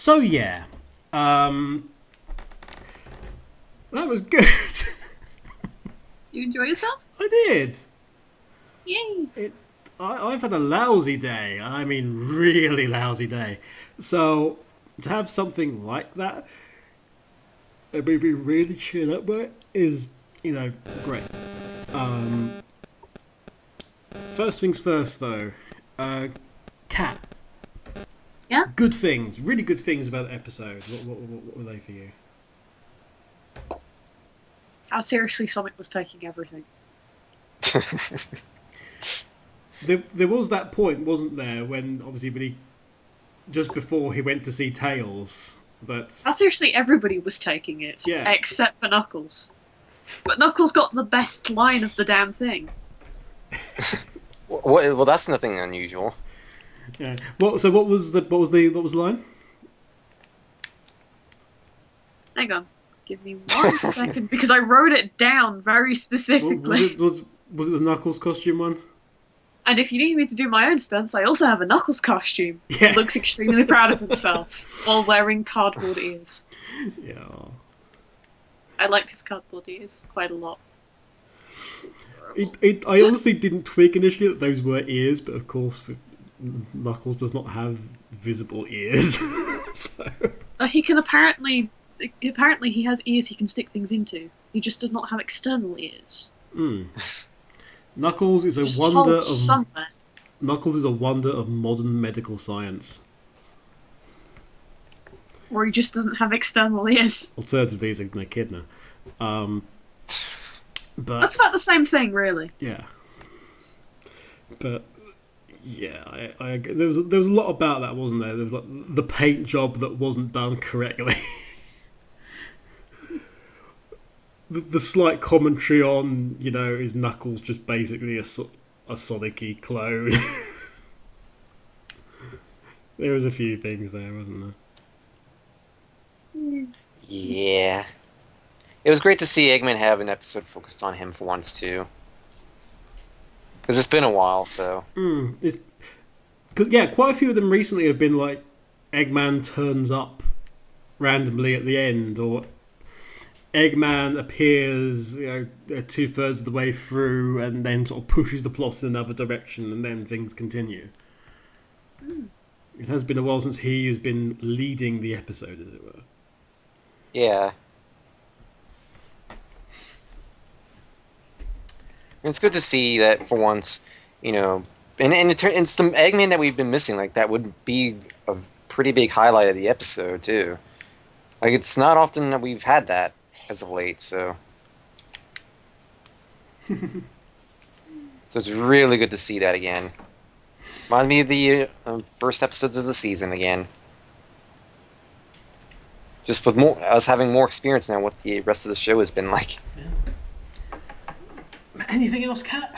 So yeah, that was good. You enjoy yourself? I did. Yay! It. I've had a lousy day. I mean, really lousy day. So to have something like that, and maybe really chill up with, is great. Um, First things first, though. Cat. Yeah? Good things, really good things about the episode. What were they for you? How seriously Sonic was taking everything. There was that point, wasn't there, when obviously just before he went to see Tails, that How seriously everybody was taking it, yeah, except for Knuckles. But Knuckles got the best line of the damn thing. Well, that's nothing unusual. yeah. What was the line? Hang on. Give me 1 second, because I wrote it down very Was specifically. it was it the Knuckles costume one? And if you need me to do my own stunts, I also have a Knuckles costume. Yeah. He looks extremely proud of himself while wearing cardboard ears. Yeah. I liked his cardboard ears quite a lot. I honestly didn't twig initially that those were ears, but of course, Knuckles does not have visible ears. So. He can apparently he has ears he can stick things into. He just does not have external ears. Knuckles is a Just wonder holes of somewhere. Knuckles is a wonder of modern medical science. Or he just doesn't have external ears. Alternatively, he's an echidna. But That's about the same thing, really. yeah. But yeah, I agree. There was a lot about that, wasn't there? There was like the paint job that wasn't done correctly. The slight commentary on, is Knuckles just basically a Sonic-y clone? There was a few things there, wasn't there? Yeah. It was great to see Eggman have an episode focused on him for once, too. Because it's been a while, so... Yeah, quite a few of them recently have been like Eggman turns up randomly at the end, or Eggman appears, 2/3 of the way through, and then sort of pushes the plot in another direction, and then things continue. It has been a while since he has been leading the episode, as it were. Yeah. And it's good to see that for once, and it's the Eggman that we've been missing. Like, that would be a pretty big highlight of the episode, too. Like, it's not often that we've had that as of late, so... So it's really good to see that again. Reminds me of the first episodes of the season again. Just with us having more experience now, what the rest of the show has been like. Yeah. Anything else, Kat?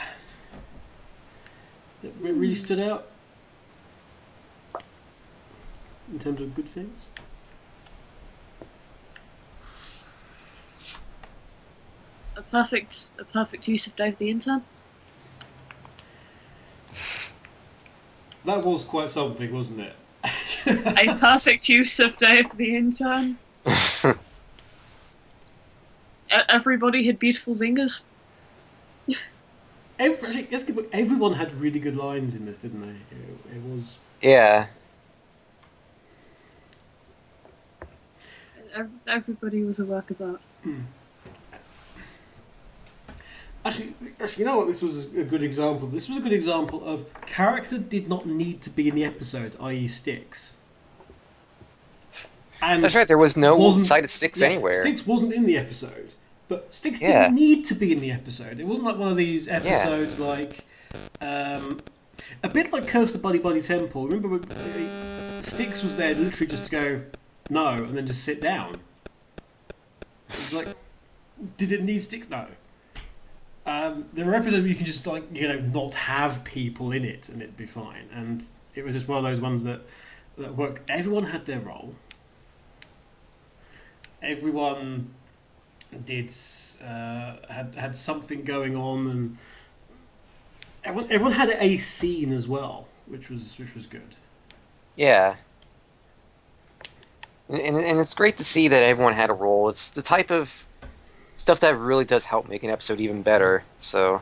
That really stood out in terms of good things? A perfect use of Dave the Intern. That was quite something, wasn't it? A perfect use of Dave the Intern. Everybody had beautiful zingers. Everyone had really good lines in this, didn't they? It was... Yeah. Everybody was a work of art. Actually, you know what? This was a good example. This was a good example of character did not need to be in the episode, i.e., Styx. And that's right. There was no sight of Styx anywhere. Styx wasn't in the episode, but Styx didn't need to be in the episode. It wasn't like one of these episodes like a bit like Curse the Buddy Buddy Temple. Remember when Styx was there literally just to go no and then just sit down. It was like, did it need Styx? No. There were episodes where you can just not have people in it and it'd be fine. And it was just one of those ones that worked. Everyone had their role. Everyone had something going on, and everyone had a scene as well, which was good. Yeah. And it's great to see that everyone had a role. It's the type of stuff that really does help make an episode even better. So,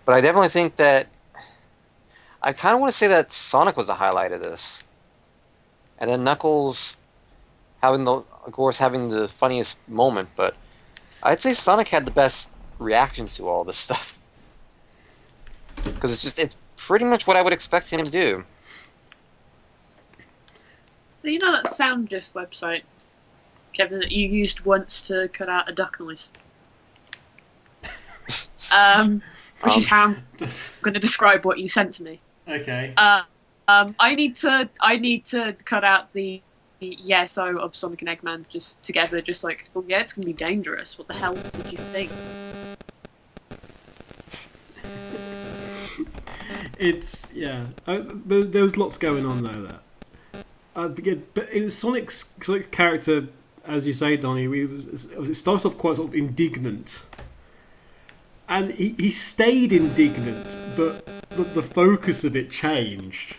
but I definitely think that I kind of want to say that Sonic was the highlight of this, and then Knuckles of course, having the funniest moment. But I'd say Sonic had the best reactions to all this stuff because it's pretty much what I would expect him to do. So you know that sound GIF website, Kevin, that you used once to cut out a duck noise? Which is how I'm going to describe what you sent to me. Okay. I need to cut out the yes-o of Sonic and Eggman just together, just like, oh yeah, it's going to be dangerous. What the hell did you think? It's, yeah. There was lots going on though there. But it was Sonic's character, as you say, Donnie. It started off quite sort of indignant, and he stayed indignant, but the focus of it changed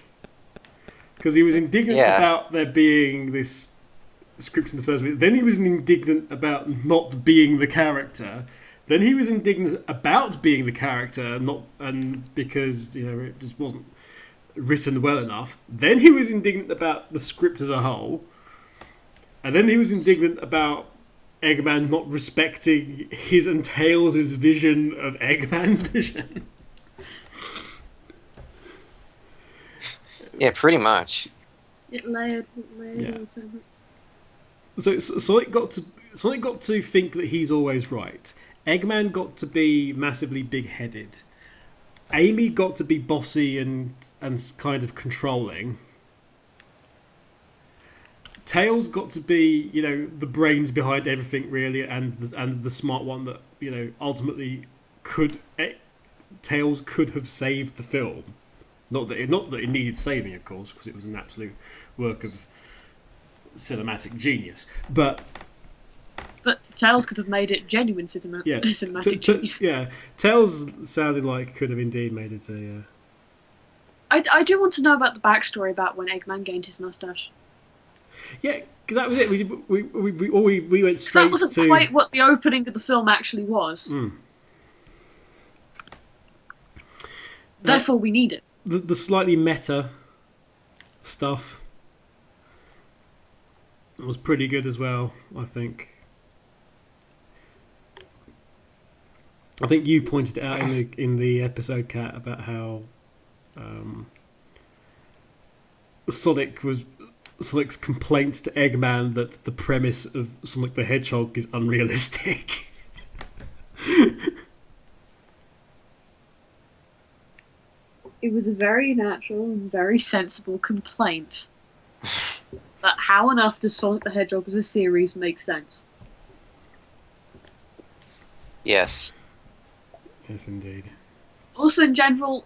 because he was indignant about there being this script in the first place. Then he was indignant about not being the character. Then he was indignant about being the character, because it just wasn't written well enough. Then he was indignant about the script as a whole, and then he was indignant about Eggman not respecting his and Tails' vision of Eggman's vision. Yeah, pretty much. It layered. Yeah. So Sonic got to think that he's always right. Eggman got to be massively big-headed. Amy got to be bossy and kind of controlling. Tails got to be, the brains behind everything, really, and the smart one that, ultimately Tails could have saved the film. Not that it needed saving, of course, because it was an absolute work of cinematic genius. But Tails could have made it genuine cinematic genius. Yeah, Tails sounded like could have indeed made it a. I do want to know about the backstory about when Eggman gained his mustache. Yeah, because that was it. We went straight to. That wasn't quite what the opening of the film actually was. Therefore, we need it. The slightly meta stuff was pretty good as well, I think. I think you pointed it out in the episode, Kat, about how Sonic's complaint to Eggman that the premise of Sonic the Hedgehog is unrealistic. It was a very natural and very sensible complaint. But how on earth does Sonic the Hedgehog as a series make sense? Yes. Yes, indeed. Also, in general,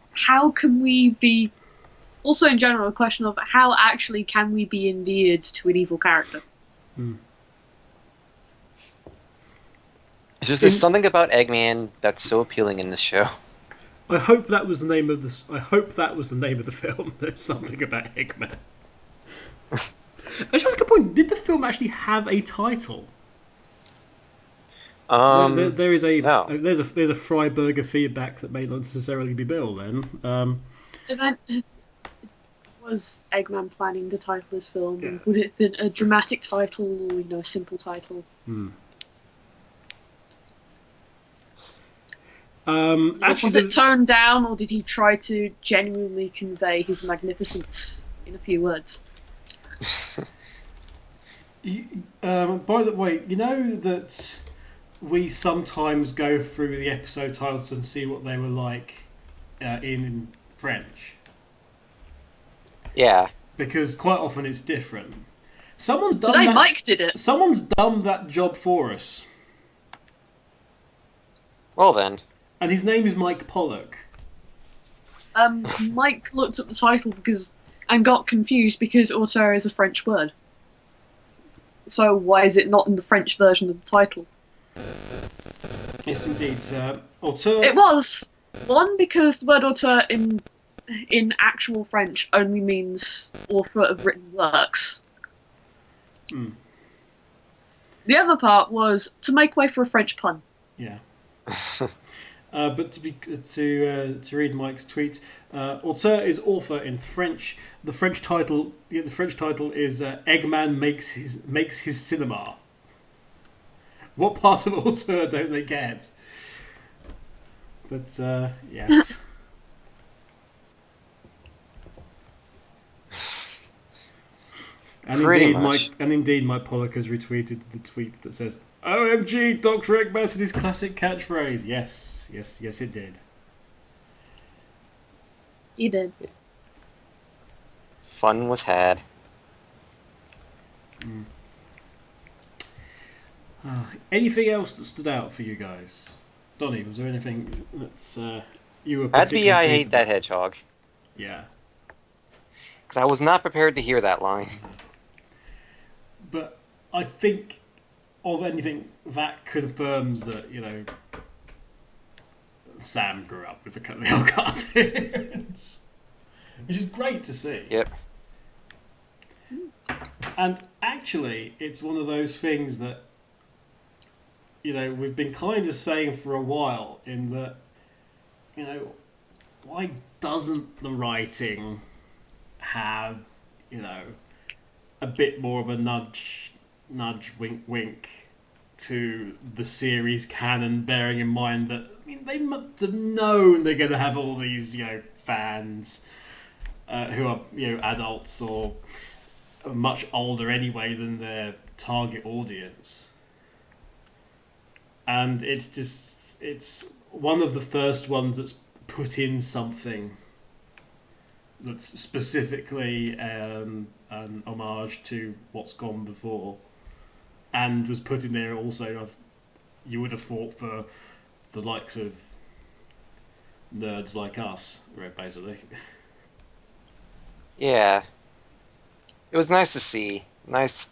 a question of how actually can we be endeared to an evil character? There's something about Eggman that's so appealing in this show. I hope that was the name of the film. There's something about Eggman. Actually, that's a good point. Did the film actually have a title? There is a no. There's a Freiberger feedback that may not necessarily be Bill. Then was Eggman planning to title this film? Yeah. Would it have been a dramatic title or a simple title? Was it toned down, or did he try to genuinely convey his magnificence in a few words? By the way, you know that we sometimes go through the episode titles and see what they were like in French. Yeah. Because quite often it's different. Mike did it. Someone's done that job for us. Well then. And his name is Mike Pollock. Mike looked at the title and got confused because auteur is a French word. So why is it not in the French version of the title? Yes, indeed. Auteur. It was. One, because the word auteur in in actual French only means author of written works. Hmm. The other part was to make way for a French pun. Yeah. But to read Mike's tweet, auteur is author in French. The French title is Eggman makes his cinema. What part of auteur don't they get? But yes. And indeed, Mike Pollock has retweeted the tweet that says, "OMG, Dr. Eggman and his classic catchphrase." Yes, it did. He did. Fun was had. Anything else that stood out for you guys? Donnie, was there anything that's you were That'd be particularly I pleased hate that about? hedgehog. Yeah. Because I was not prepared to hear that line. But I think of anything that confirms that, Sam grew up with the old cartoons. Which is great to see. Yep. And actually, it's one of those things that, we've been kind of saying for a while, in that, why doesn't the writing have, a bit more of a nudge, wink, wink to the series canon, bearing in mind that, they must have known they're going to have all these, fans who are, adults or much older anyway than their target audience. And it's one of the first ones that's put in something that's specifically an homage to what's gone before, and was put in there also. You would have thought for the likes of nerds like us, right? Basically. Yeah. It was nice to see. Nice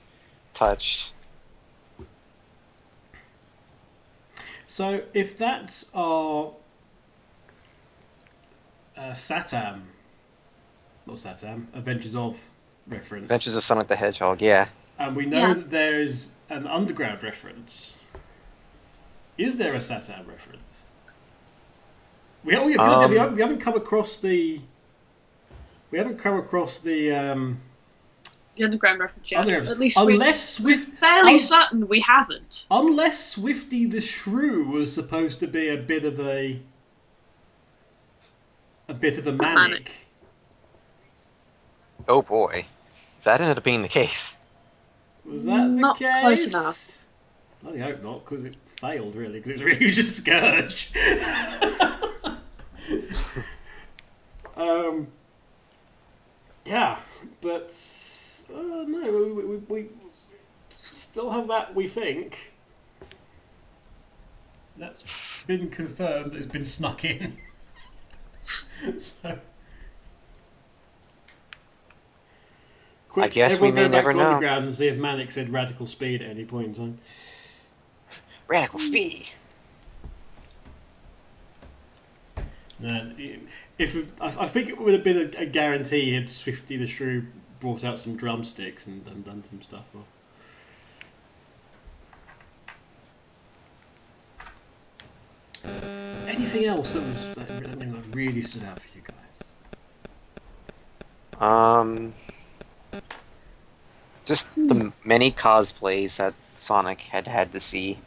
touch. So if that's our Satam, not Satam, Adventures of reference. Adventures of Sonic the Hedgehog, yeah. And we know that there's an Underground reference. Is there a Satam reference? We haven't come across the. We haven't come across the. The Underground reference, yeah. Underground. At least we're fairly certain we haven't. Unless Swifty the Shrew was supposed to be a bit of a manic. Oh boy. That ended up being the case. Was that the Not case? close enough. I hope not, because it failed, really, because it was a huge scourge. Yeah, but no, we still have that, we think. That's been confirmed, it's been snuck in. So... Quick, I guess we may never know. Underground and see if Manic said radical speed at any point in time. Radical speed. No, I think it would have been a guarantee had Swifty the Shrew brought out some drumsticks and done some stuff. Anything else that really stood out for you guys? Just the many cosplays that Sonic had to see.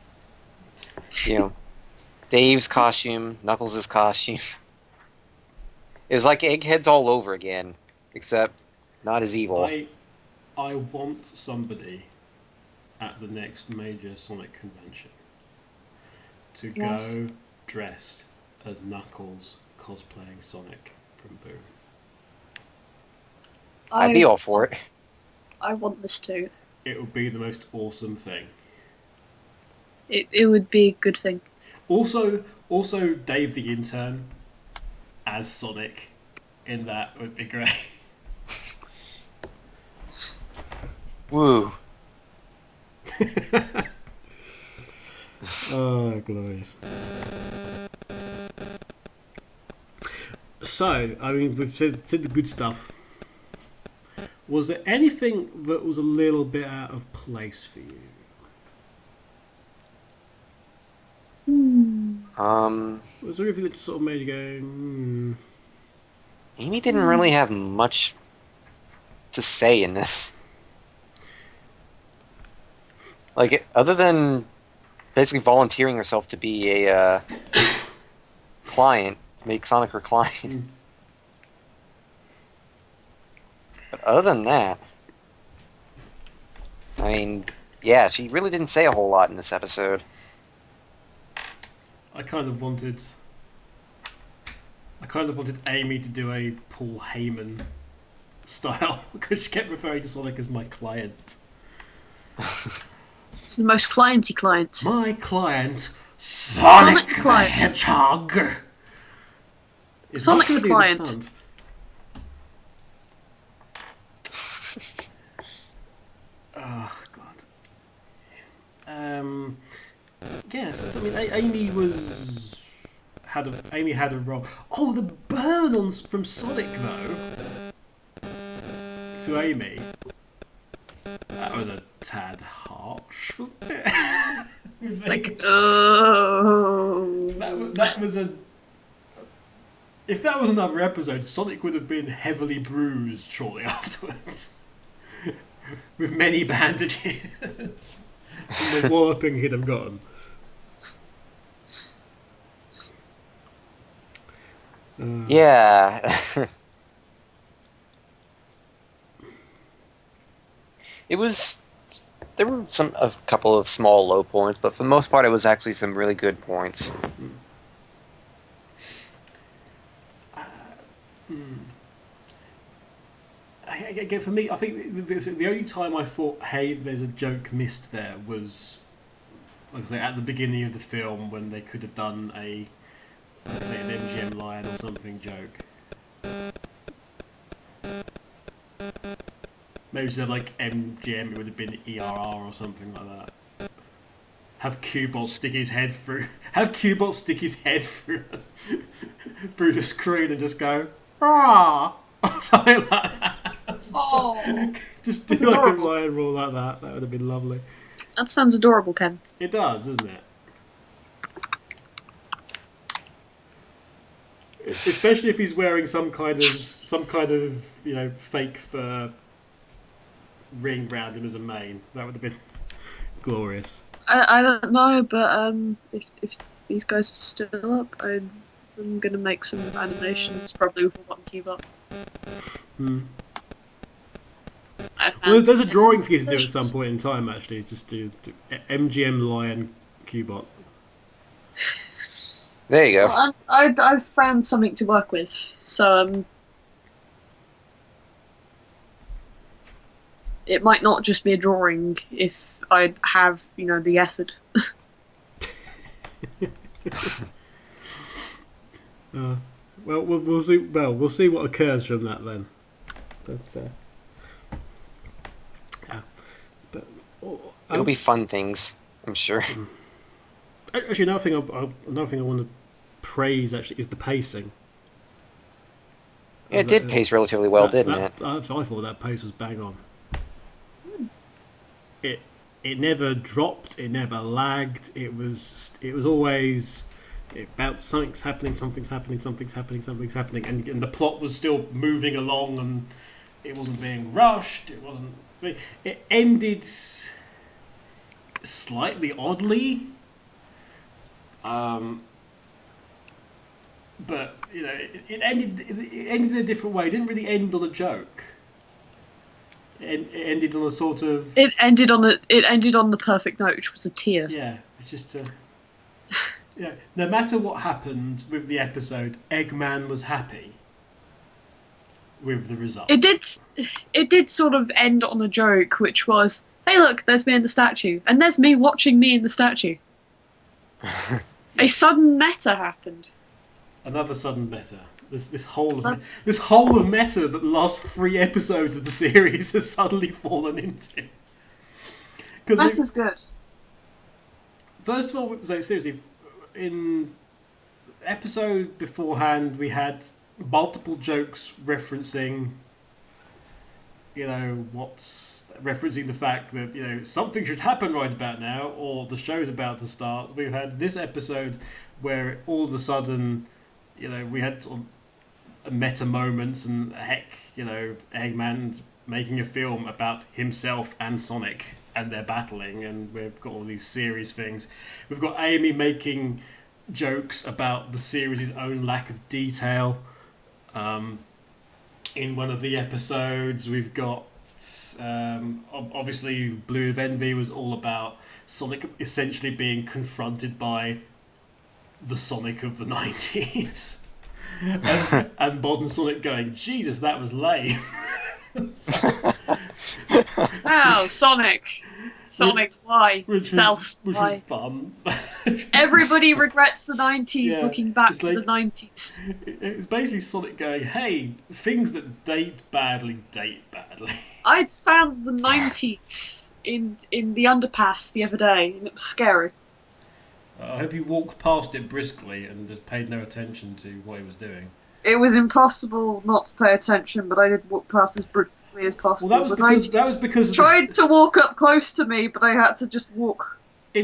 Dave's costume, Knuckles' costume. It was like Eggheads all over again, except not as evil. I want somebody at the next major Sonic convention to go dressed as Knuckles cosplaying Sonic from Boom. I'd be all for it. I want this too. It would be the most awesome thing. It would be a good thing. Also, Dave the Intern as Sonic in that would be great. Woo. Oh, glorious. So, I mean, we've said the good stuff. Was there anything that was a little bit out of place for you? Was there anything that just sort of made you go, Amy didn't really have much to say in this. Like, other than basically volunteering herself to be a client, make Sonic her client. But other than that, I mean, yeah, she really didn't say a whole lot in this episode. I kind of wanted Amy to do a Paul Heyman style because she kept referring to Sonic as my client. It's the most clienty client. My client, Sonic the client. Hedgehog. Is Sonic not the client. stunt. Oh God. Yes, I mean, Amy had a role. Oh, the burn from Sonic though to Amy. That was a tad harsh, wasn't it? Like, oh. That was a. If that was another episode, Sonic would have been heavily bruised shortly afterwards, with many bandages from the walloping he'd have gotten. Yeah. It was. There were a couple of small low points, but for the most part, it was actually some really good points. Again, for me, I think the only time I thought, hey, there's a joke missed there was, like I say, at the beginning of the film when they could have done an MGM Lion or something joke. Maybe instead of like MGM, it would have been ERR or something like that. Have Q-Bot stick his head through. Have Q-Bot stick his head through through the screen and just go "Rah!" or something like that. Just do like a lion roar like that. That would have been lovely. That sounds adorable, Ken. It does, doesn't it? Especially if he's wearing some kind of fake fur ring round him as a mane. That would have been glorious. I don't know, but if these guys are still up, I'm gonna make some animations, probably with one Q-Bot. Well, there's a drawing for you to do at some point in time. Actually, just do MGM Lion Q-Bot. There you go. Well, I've found something to work with, so it might not just be a drawing if I have, the effort. Well, we'll see. Well, we'll see what occurs from that then. But yeah, but it'll be fun things, I'm sure. Actually, another thing I want to praise actually is the pacing. Yeah, it did pace relatively well, didn't it? I thought that pace was bang on. It never dropped. It never lagged. It was always. It bounced. Something's happening, and the plot was still moving along, and it wasn't being rushed. It ended slightly oddly, but it ended in a different way. It didn't really end on a joke. It ended on a sort of. It ended on the perfect note, which was a tear. Yeah, it's just a. Yeah, no matter what happened with the episode, Eggman was happy with the result. It did sort of end on a joke, which was, hey look, there's me in the statue, and there's me watching me in the statue. A sudden meta happened. Another sudden meta. This whole of meta that the last 3 episodes of the series has suddenly fallen into. Meta's good. First of all, so seriously, in episode beforehand we had multiple jokes referencing, referencing the fact that, something should happen right about now, or the show's about to start. We've had this episode where all of a sudden, we had sort of a meta moments, and Eggman making a film about himself and Sonic and they're battling, and we've got all these series things. We've got Amy making jokes about the series' own lack of detail. In one of the episodes, we've got obviously Blue of Envy was all about Sonic essentially being confronted by the Sonic of the 90s. and modern Sonic going, Jesus, that was lame. Wow, Sonic, why? Which Why? was fun. Everybody regrets the 90s, Yeah, looking back it's to the 90s. It's basically Sonic going, hey, things that date badly. I found the 90s in the underpass the other day, and it was scary. I hope he walked past it briskly and just paid no attention to what he was doing. It was impossible not to pay attention, but I did walk past as briskly as possible. Well, that was because tried to walk up close to me, but I had to just walk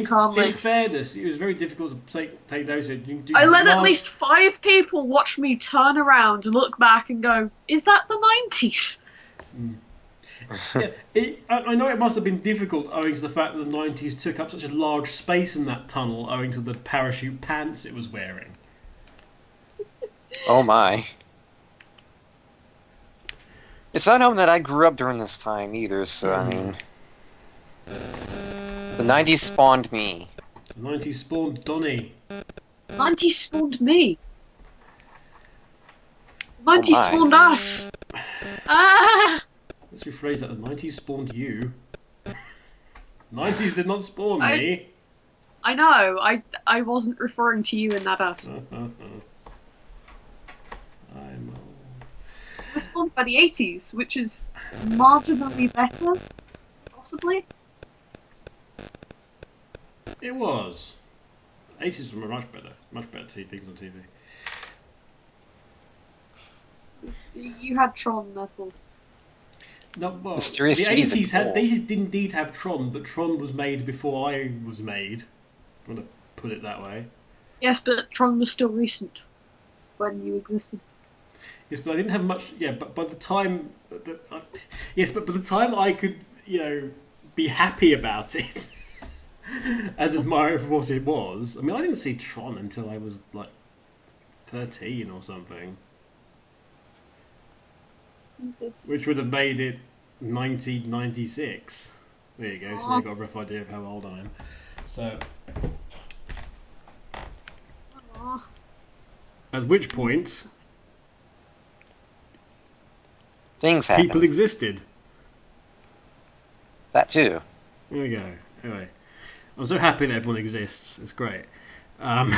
calmly. In fairness, it was very difficult to take those. I let at least 5 people watch me turn around and look back and go, "Is that the 90s?" Yeah, I know it must have been difficult owing to the fact that the 90s took up such a large space in that tunnel owing to the parachute pants it was wearing. Oh my. It's not known that I grew up during this time either, so I mean... The 90s spawned me. The 90s spawned Donnie. 90s spawned me. 90s spawned us. Ah! Let's rephrase that. The 90s spawned you. 90s did not spawn me. I know. I wasn't referring to you in that us. I'm old. I was spawned by the 80s, which is marginally better, possibly. It was. 80s were much better. Much better things on TV. You had Tron, therefore. No, well, Mysterious the Cities 80s are cool. the 80s did indeed have Tron, but Tron was made before I was made. I'm going to put it that way. Yes, but Tron was still recent when you existed. Yes, but I didn't have much. Yeah, but by the time, yes, but by the time I could, be happy about it and admire it for what it was. I mean, I didn't see Tron until I was like 13 or something, which would have made it 1996. There you go. So you've got a rough idea of how old I am. So, at which point, things happen. people existed. That too. There we go. Anyway, I'm so happy that everyone exists. It's great. But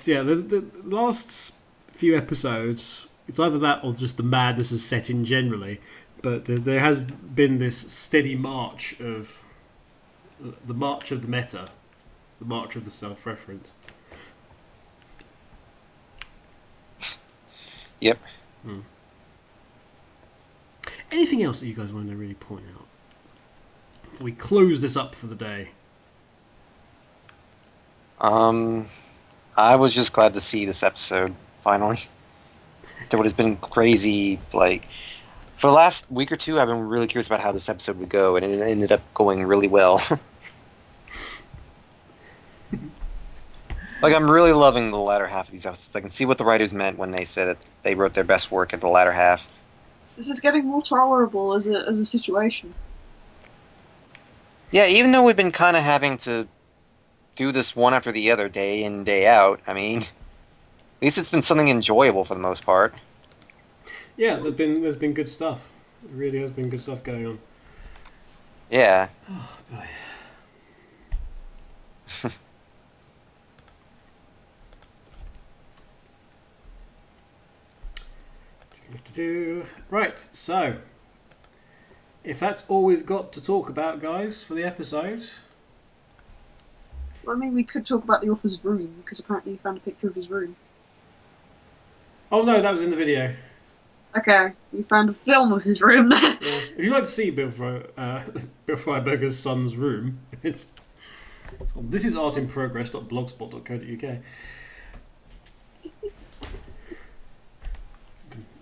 yeah, the last few episodes, it's either that or just the madness is set in generally. But there has been this steady march of the march of the meta, the march of the self-reference. Yep. Anything else that you guys want to really point out before we close this up for the day? I was just glad to see this episode finally. That would have been crazy. Like, for the last week or two, I've been really curious about how this episode would go, and it ended up going really well. Like, I'm really loving the latter half of these episodes. I can see what the writers meant when they said that they wrote their best work at the latter half. This is getting more tolerable as a situation. Yeah, even though we've been kind of having to do this one after the other, day in, day out, I mean, at least it's been something enjoyable for the most part. Yeah, there's been good stuff. It really has been good stuff going on. Yeah. Oh boy. Right, so if that's all we've got to talk about, guys, for the episode. Well, I mean, we could talk about the author's room, because apparently he found a picture of his room. Oh no, that was in the video. Okay, you found a film of his room then. Yeah. If you'd like to see Bill Fryberger's son's room, it's this is artinprogress.blogspot.co.uk.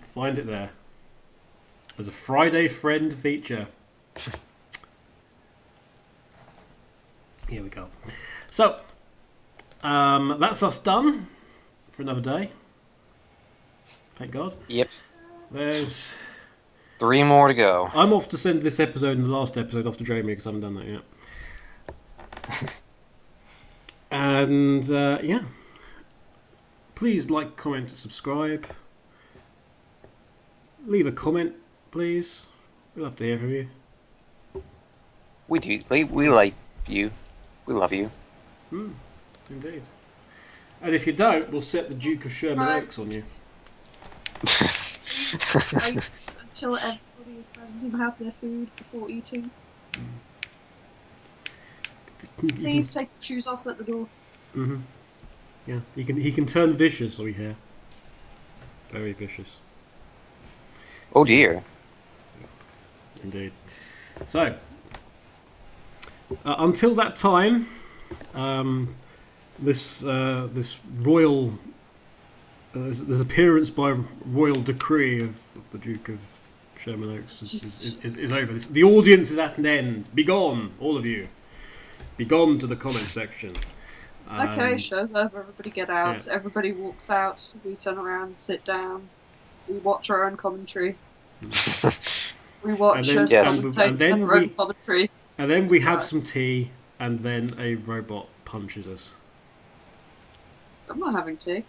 Find it there. There's a Friday Friend feature. Here we go. So, that's us done for another day. Thank God. Yep. There's 3 more to go. I'm off to send this episode and the last episode off to Jamie because I haven't done that yet. And yeah, please like, comment, subscribe. Leave a comment, please. We'd love to hear from you. We do. We like you. We love you. Indeed. And if you don't, we'll set the Duke of Sherman Oaks on you. Wait until everybody is present and has their food before eating. Please take your shoes off at the door. Mm-hmm. Yeah, he can turn vicious, we hear. Very vicious. Oh dear. Indeed. So, until that time, this royal this appearance by royal decree of the Duke of Sherman Oaks is over. The audience is at an end. Begone, all of you. Begone to the comment section. Okay, show's over. Everybody get out. Yeah. Everybody walks out. We turn around, sit down. We watch our own commentary. We watch our own commentary. And then we have some tea, and then a robot punches us. I'm not having tea.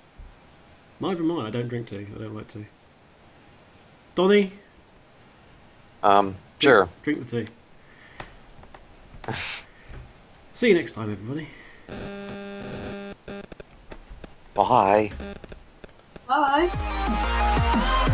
Neither am I. I don't drink tea. I don't like tea. Donnie? Sure. Drink the tea. See you next time, everybody. Bye. Bye.